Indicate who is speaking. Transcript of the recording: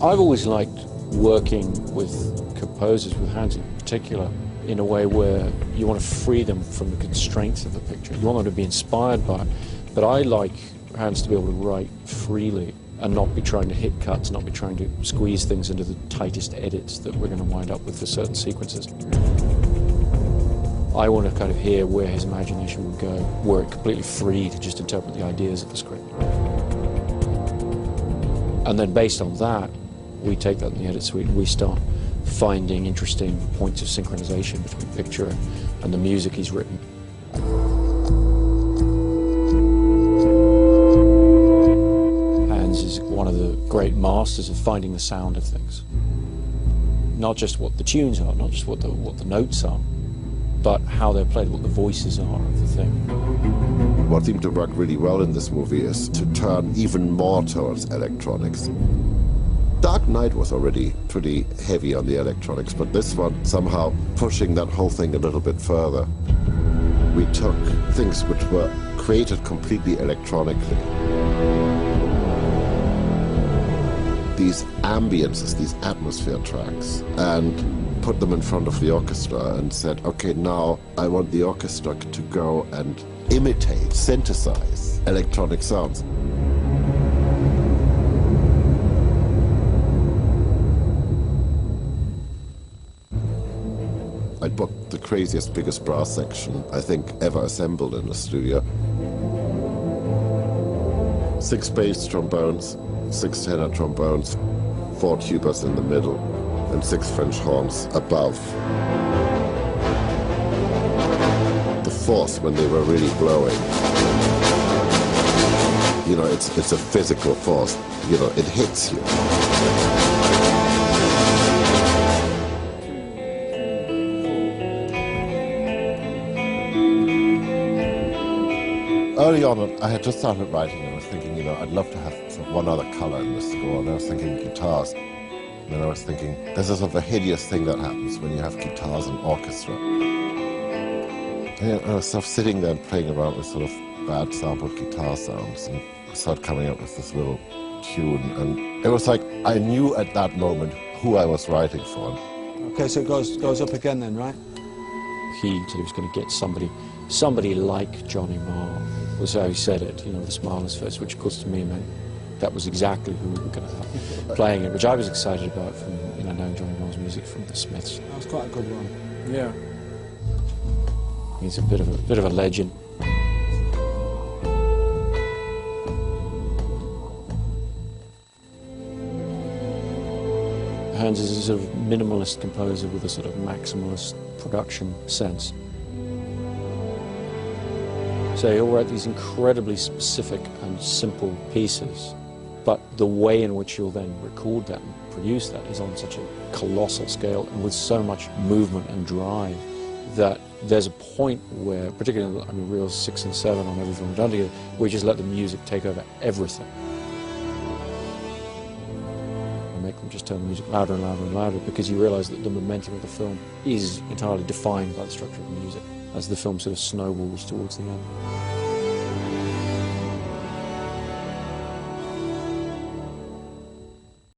Speaker 1: I've always liked working with composers, with Hans in particular, in a way where you want to free them from the constraints of the picture. You want them to be inspired by it. But I like Hans to be able to write freely and not be trying to hit cuts, not be trying to squeeze things into the tightest edits that we're going to wind up with for certain sequences. I want to kind of hear where his imagination would go, were it completely free to just interpret the ideas of the script. And then based on that, we take that in the edit suite and we start finding interesting points of synchronization between picture and the music he's written. Hans is one of the great masters of finding the sound of things. Not just what the tunes are, not just what the notes are, but how they're played, what the voices are of the thing.
Speaker 2: What seemed to work really well in this movie is to turn even more towards electronics. Dark Knight was already pretty heavy on the electronics, but this one somehow pushing that whole thing a little bit further. We took things which were created completely electronically. These ambiences, these atmosphere tracks, and put them in front of the orchestra and said, okay, now I want the orchestra to go and imitate, synthesize electronic sounds. I booked the craziest, biggest brass section I think ever assembled in a studio. 6 bass trombones, 6 tenor trombones, 4 tubas in the middle, and 6 French horns above. The force when they were really blowing, you know, it's a physical force, you know, it hits you. Early on, I had just started writing and I was thinking, you know, I'd love to have sort of one other color in this score, and I was thinking guitars. And then I was thinking, there's a sort of a hideous thing that happens when you have guitars and orchestra. And I was sort of sitting there and playing around with sort of bad sampled guitar sounds, and I started coming up with this little tune, and it was like I knew at that moment who I was writing for.
Speaker 3: Okay, so it goes up again then, right?
Speaker 1: He said he was going to get somebody like Johnny Marr, was how he said it, you know, the smile on his face, which of course to me meant that was exactly who we were going to have playing it, which I was excited about from, you know, knowing Johnny Marr's music from the Smiths.
Speaker 3: That was quite a good one. Yeah.
Speaker 1: He's a bit of a legend. Hans is a sort of minimalist composer with a sort of maximalist production sense. So he'll write these incredibly specific and simple pieces, but the way in which you'll then record them, produce that, is on such a colossal scale and with so much movement and drive that there's a point where, particularly I mean, reels 6 and 7 on everything we've done together, we just let the music take over everything. And make them just turn the music louder and louder and louder, because you realize that the momentum of the film is entirely defined by the structure of the music as the film sort of snowballs towards the end.